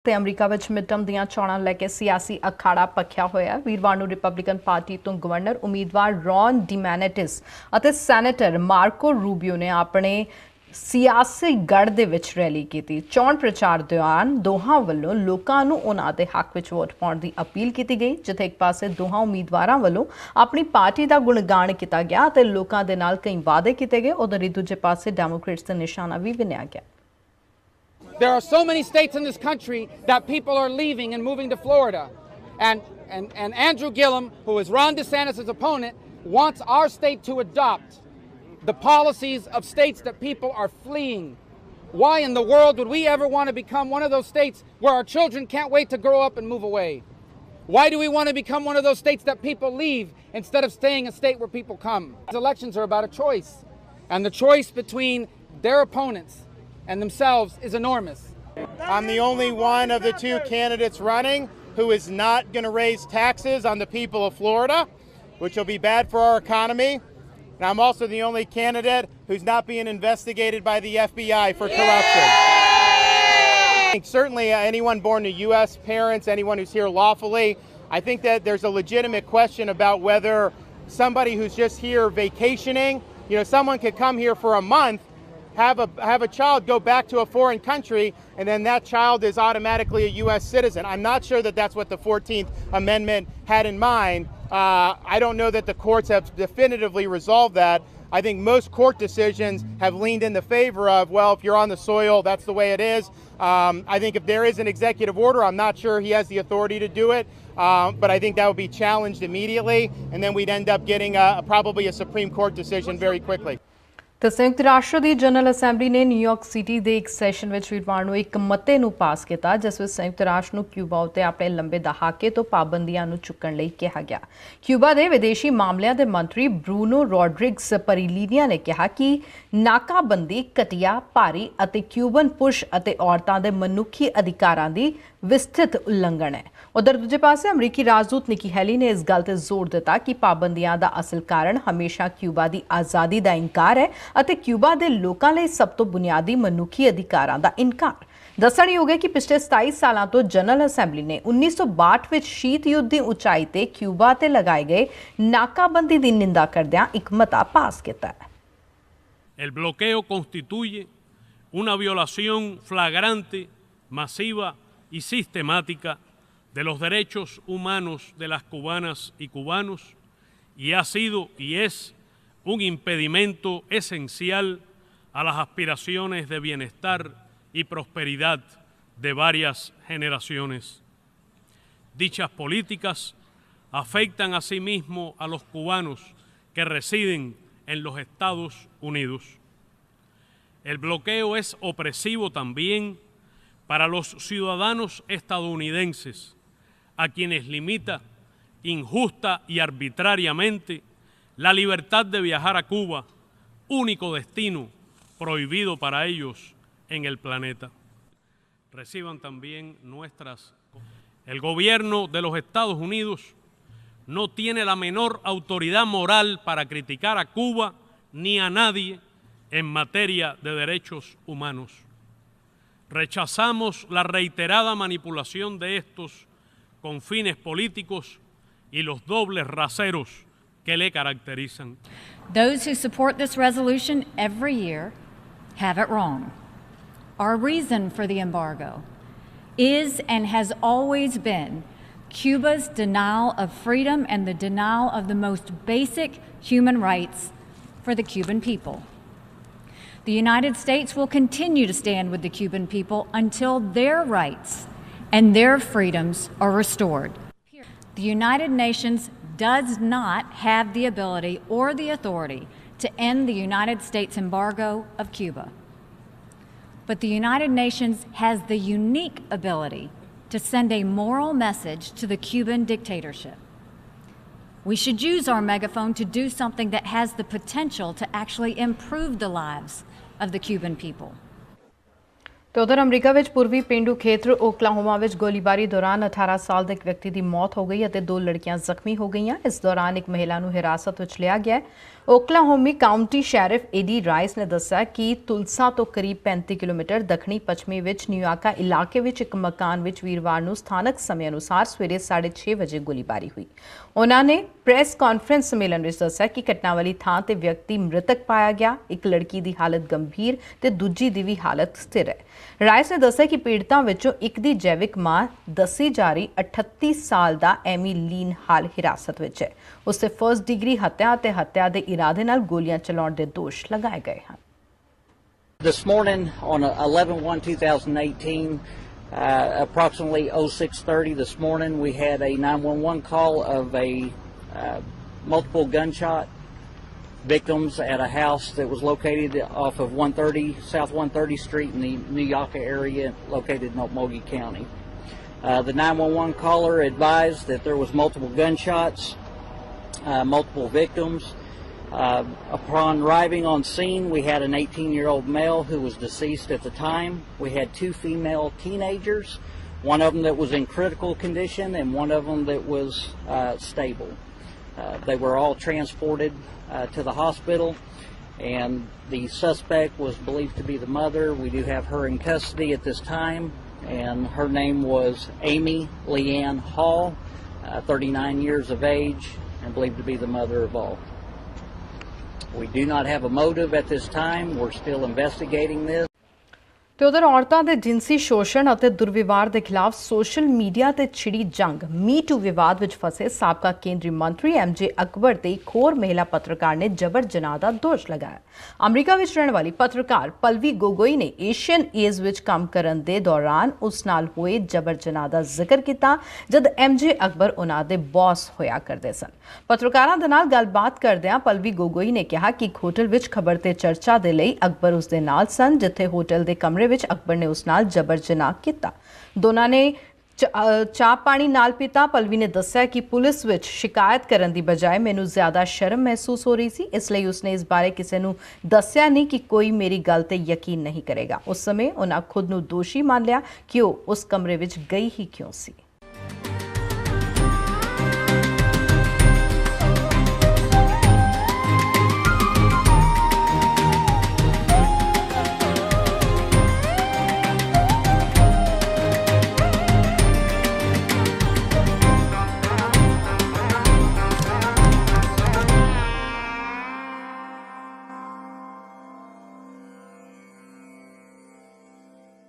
ਤੇ ਅਮਰੀਕਾ ਵਿੱਚ ਮਿਡਟਰਮ ਦੀਆਂ ਚੋਣਾਂ ਲੈ ਕੇ ਸਿਆਸੀ ਅਖਾੜਾ ਪੱਖਿਆ ਹੋਇਆ। ਵੀਰਵਾਰ ਨੂੰ ਰਿਪਬਲਿਕਨ ਪਾਰਟੀ ਤੋਂ ਗਵਰਨਰ ਉਮੀਦਵਾਰ ਰੌਨ ਡਿਮੈਨਿਟਿਸ ਅਤੇ ਸੈਨੇਟਰ ਮਾਰਕੋ ਰੂਬੀਓ ਨੇ ਆਪਣੇ ਸਿਆਸੀ ਗੜ੍ਹ ਦੇ ਵਿੱਚ ਰੈਲੀ ਕੀਤੀ। ਚੋਣ ਪ੍ਰਚਾਰ ਦੌਰਾਨ ਦੋਹਾਂ ਵੱਲੋਂ ਲੋਕਾਂ ਨੂੰ ਉਹਨਾਂ ਦੇ ਹੱਕ ਵਿੱਚ ਵੋਟ ਪਾਉਣ ਦੀ ਅਪੀਲ ਕੀਤੀ ਗਈ, ਜਿੱਥੇ ਇੱਕ ਪਾਸੇ ਦੋਹਾਂ ਉਮੀਦਵਾਰਾਂ ਵੱਲੋਂ ਆਪਣੀ ਪਾਰਟੀ ਦਾ ਗੁਣਗਾਨ ਕੀਤਾ ਗਿਆ ਅਤੇ ਲੋਕਾਂ ਦੇ ਨਾਲ ਕਈ ਵਾਅਦੇ ਕੀਤੇ ਗਏ। ਉਧਰ ਹੀ ਦੂਜੇ ਪਾਸੇ ਡੈਮੋਕ੍ਰੇਟਸ ਦਾ ਨਿਸ਼ਾਨਾ ਵੀ ਵਿੰਨਿਆ ਗਿਆ। There are so many states in this country that people are leaving and moving to Florida. And Andrew Gillum, who is Ron DeSantis' opponent, wants our state to adopt the policies of states that people are fleeing. Why in the world would we ever want to become one of those states where our children can't wait to grow up and move away? Why do we want to become one of those states that people leave instead of staying a state where people come? These elections are about a choice, and the choice between their opponents and themselves is enormous. I'm the only one of the two candidates running who is not going to raise taxes on the people of Florida, which will be bad for our economy. And I'm also the only candidate who's not being investigated by the FBI for corruption. I think certainly anyone born to U.S. parents, anyone who's here lawfully, I think that there's a legitimate question about whether somebody who's just here vacationing, someone could come here for a month, have a child go back to a foreign country, and then that child is automatically a U.S. citizen. I'm not sure that that's what the 14th Amendment had in mind. I don't know that the courts have definitively resolved that. I think most court decisions have leaned in the favor of, well, if you're on the soil, that's the way it is. I think if there is an executive order, I'm not sure he has the authority to do it, but I think that would be challenged immediately, and then we'd end up getting probably a Supreme Court decision very quickly. ਤੇ ਸੰਯੁਕਤ ਰਾਸ਼ਟਰ ਦੀ general assembly ਨੇ New York city ਦੇ ਇੱਕ session ਵਿੱਚ ਵੀਰਵਾਰ ਨੂੰ ਇੱਕ ਮਤੇ ਨੂੰ ਪਾਸ ਕੀਤਾ, ਜਿਸ ਵਿੱਚ ਸੰਯੁਕਤ ਰਾਸ਼ਟਰ ਨੂੰ ਕਿਊਬਾ ਉੱਤੇ ਆਪਣੇ ਲੰਬੇ ਦਹਾਕੇ ਤੋਂ ਪਾਬੰਦੀਆਂ ਨੂੰ ਚੁੱਕਣ ਲਈ ਕਿਹਾ ਗਿਆ। ਕਿਊਬਾ ਦੇ ਵਿਦੇਸ਼ੀ ਮਾਮਲਿਆਂ ਦੇ ਮੰਤਰੀ ਬਰੂਨੋ ਰੋਡਰਿਗਸ ਪਰੀਲੀਨੀਆ ਨੇ ਕਿਹਾ ਕਿ ਨਾਕਾਬੰਦੀ ਘਟੀਆ, ਭਾਰੀ ਅਤੇ ਕਿਊਬਨ ਪੁਰਸ਼ ਅਤੇ ਔਰਤਾਂ ਦੇ ਮਨੁੱਖੀ ਅਧਿਕਾਰਾਂ ਦੀ ਵਿਸਥਿਤ ਉਲੰਘਣ ਹੈ। ਉਧਰ ਦੂਜੇ ਪਾਸੇ ਅਮਰੀਕੀ ਰਾਜਦੂਤ ਨਿੱਕੀ ਹੈਲੀ ਨੇ ਇਸ ਗੱਲ ਤੇ ਜ਼ੋਰ ਦਿੱਤਾ ਕਿ ਪਾਬੰਦੀਆਂ ਦਾ ਅਸਲ ਕਾਰਨ ਹਮੇਸ਼ਾ ਕਿਊਬਾ ਦੀ ਆਜ਼ਾਦੀ ਦਾ ਇਨਕਾਰ ਹੈ ਅਤੇ ਕਿਊਬਾ ਦੇ ਲੋਕਾਂ ਲਈ ਸਭ ਤੋਂ ਬੁਨਿਆਦੀ ਮਨੁੱਖੀ ਅਧਿਕਾਰਾਂ ਦਾ ਇਨਕਾਰ। ਦੱਸਣਯੋਗ ਹੈ ਕਿ ਪਿਛਲੇ 27 ਸਾਲਾਂ ਤੋਂ ਜਨਰਲ ਅਸੈਂਬਲੀ ਨੇ 1962 ਵਿੱਚ ਸ਼ੀਤ ਯੁੱਧ ਦੀ ਉਚਾਈ ਤੇ ਕਿਊਬਾ ਤੇ ਲਗਾਏ ਗਏ ਨਾਕਾਬੰਦੀ ਦੀ ਨਿੰਦਾ ਕਰਦਿਆਂ ਇੱਕ ਮਤਾ ਪਾਸ ਕੀਤਾ ਹੈ। El bloqueo constituye una violación flagrante, masiva y sistemática de los derechos humanos de las cubanas y cubanos, y ha sido y es un impedimento esencial a las aspiraciones de bienestar y prosperidad de varias generaciones. Dichas políticas afectan asimismo a los cubanos que residen en los Estados Unidos. El bloqueo es opresivo también para los ciudadanos estadounidenses, a quienes limita injusta y arbitrariamente la libertad de viajar a Cuba, único destino prohibido para ellos en el planeta. Reciban también nuestras... El gobierno de los Estados Unidos no tiene la menor autoridad moral para criticar a Cuba ni a nadie en materia de derechos humanos. Rechazamos la reiterada manipulación de estos con fines políticos y los dobles raseros que le caracterizan. Those who support this resolution every year have it wrong. Our reason for the embargo is and has always been Cuba's denial of freedom and the denial of the most basic human rights for the Cuban people. The United States will continue to stand with the Cuban people until their rights and their freedoms are restored. The United Nations does not have the ability or the authority to end the United States embargo of Cuba. But the United Nations has the unique ability to send a moral message to the Cuban dictatorship. We should use our megaphone to do something that has the potential to actually improve the lives of the Cuban people. तो उधर अमरीका विच पूर्वी पेंडू खेत्र Oklahoma विच गोलीबारी दौरान 18 साल के एक व्यक्ति की मौत हो गई और 2 लड़कियां जख्मी हो गई। इस दौरान एक महिला नूं हिरासत विच लिया गया है। ਓਕਲਾਹੋਮੀ ਕਾਉਂਟੀ ਸ਼ੈਰਿਫ ਏਡੀ ਰਾਈਸ ਨੇ ਦੱਸਿਆ ਕਿ ਤੁਲਸਾ ਤੋਂ ਕਰੀਬ 35 ਕਿਲੋਮੀਟਰ ਦੱਖਣੀ ਪੱਛਮੀ ਵਿੱਚ ਨਿਊਯਾਰਕਾ ਇਲਾਕੇ ਵਿੱਚ ਇੱਕ ਮਕਾਨ ਵਿੱਚ ਵੀਰਵਾਰ ਨੂੰ ਸਥਾਨਕ ਸਮੇਂ ਅਨੁਸਾਰ ਸਵੇਰੇ 6:30 ਵਜੇ ਗੋਲੀਬਾਰੀ ਹੋਈ। ਉਹਨਾਂ ਨੇ ਪ੍ਰੈਸ ਕਾਨਫਰੰਸ ਸੰਮੇਲਨ ਵਿੱਚ ਦੱਸਿਆ ਕਿ ਘਟਨਾ ਵਾਲੀ ਥਾਂ ਤੇ ਵਿਅਕਤੀ ਮ੍ਰਿਤਕ ਪਾਇਆ ਗਿਆ। ਇੱਕ ਲੜਕੀ ਦੀ ਹਾਲਤ ਗੰਭੀਰ ਤੇ ਦੂਜੀ ਦੀ ਵੀ ਹਾਲਤ ਸਥਿਰ ਹੈ। ਰਾਈਸ ਨੇ ਦੱਸਿਆ ਕਿ ਪੀੜਤਾਂ ਵਿੱਚੋਂ ਇੱਕ ਦੀ ਜੈਵਿਕ ਮਾਂ ਦੱਸੀ ਜਾ ਰਹੀ 38 ਸਾਲ ਦਾ ਐਮੀ ਲੀਨ ਹਾਲ ਹਿਰਾਸਤ ਵਿੱਚ ਹੈ। ਉਸ ਤੇ ਫਰਸਟ ਡਿਗਰੀ ਹੱਤਿਆ ਅਤੇ ਹੱਤਿਆ ਦੇ ਇਰਾਦੇ ਨਾਲ ਗੋਲੀਆਂ ਚਲਾਉਣ ਦੇ ਦੋਸ਼ ਲਗਾਏ ਗਏ ਹਨ। This morning on 11/1/2018, approximately 06:30 this morning, we had a 911 call of a multiple gunshot victims at a house that was located off of 130 South 130th Street in the New area located in Okmulgee County. The 911 caller advised that there was multiple gunshots, multiple victims. Upon arriving on scene, we had an 18-year-old male who was deceased at the time. We had two female teenagers, one of them that was in critical condition and one of them that was stable. They were all transported to the hospital, and the suspect was believed to be the mother. We do have her in custody at this time, and her name was Amy Leanne Hall, 39 years of age, and believed to be the mother of all. We do not have a motive at this time. We're still investigating this. ਤੇ ਉਧਰ ਔਰਤਾਂ ਦੇ ਜਿਨਸੀ ਸ਼ੋਸ਼ਣ ਅਤੇ ਦੁਰਵਿਵਹਾਰ ਦੇ ਖਿਲਾਫ social media ਤੇ ਛਿੜੀ ਜੰਗ ਮੀ ਟੂ ਵਿਵਾਦ ਵਿੱਚ ਫਸੇ ਸਾਬਕਾ ਕੇਂਦਰੀ ਮੰਤਰੀ ਐਮਜੇ ਅਕਬਰ ਤੇ ਇੱਕ ਹੋਰ ਮਹਿਲਾ ਪੱਤਰਕਾਰ ਨੇ ਜਬਰ ਜਨਾਹ ਦਾ ਦੋਸ਼ ਲਗਾਇਆ। ਅਮਰੀਕਾ ਵਿੱਚ ਰਹਿਣ ਵਾਲੀ ਪੱਤਰਕਾਰ ਪਲਵੀ ਗੋਗੋਈ ਨੇ ਏਸ਼ੀਅਨ ਏਜ ਵਿੱਚ ਕੰਮ ਕਰਨ ਦੇ ਦੌਰਾਨ ਉਸ ਨਾਲ ਹੋਏ ਜਬਰ ਜਨਾਹ ਦਾ ਜ਼ਿਕਰ ਕੀਤਾ ਜਦ ਐਮਜੇ ਅਕਬਰ ਉਹਨਾਂ ਦੇ ਬੌਸ ਹੋਇਆ ਕਰਦੇ ਸਨ। ਪੱਤਰਕਾਰਾਂ ਦੇ ਨਾਲ ਗੱਲਬਾਤ ਕਰਦਿਆਂ ਪਲਵੀ ਗੋਗੋਈ ਨੇ ਕਿਹਾ ਕਿ ਇੱਕ ਹੋਟਲ ਵਿੱਚ ਖਬਰ ਤੇ ਚਰਚਾ ਦੇ ਲਈ ਅਕਬਰ ਉਸ ਦੇ ਨਾਲ ਸਨ, ਜਿੱਥੇ ਹੋਟਲ ਦੇ ਕਮਰੇ ਵਿੱਚ ਅਕਬਰ ਨੇ ਉਸ ਨਾਲ ਜਬਰ ਜਨਾਹ ਕੀਤਾ। ਦੋਨਾਂ ਨੇ ਚਾਹ ਪਾਣੀ ਨਾਲ ਪੀਤਾ। ਪਲਵੀ ਨੇ ਦੱਸਿਆ ਕਿ ਪੁਲਿਸ ਵਿੱਚ ਸ਼ਿਕਾਇਤ ਕਰਨ ਦੀ ਬਜਾਏ ਮੈਨੂੰ ਜ਼ਿਆਦਾ ਸ਼ਰਮ ਮਹਿਸੂਸ ਹੋ ਰਹੀ ਸੀ, ਇਸ ਲਈ ਉਸਨੇ ਇਸ ਬਾਰੇ ਕਿਸੇ ਨੂੰ ਦੱਸਿਆ ਨਹੀਂ ਕਿ ਕੋਈ ਮੇਰੀ ਗੱਲ ਤੇ ਯਕੀਨ ਨਹੀਂ ਕਰੇਗਾ। ਉਸ ਸਮੇਂ ਉਹਨਾਂ ਖੁਦ ਨੂੰ ਦੋਸ਼ੀ ਮੰਨ ਲਿਆ ਕਿ ਉਹ ਉਸ ਕਮਰੇ ਵਿੱਚ ਗਈ ਹੀ ਕਿਉਂ ਸੀ।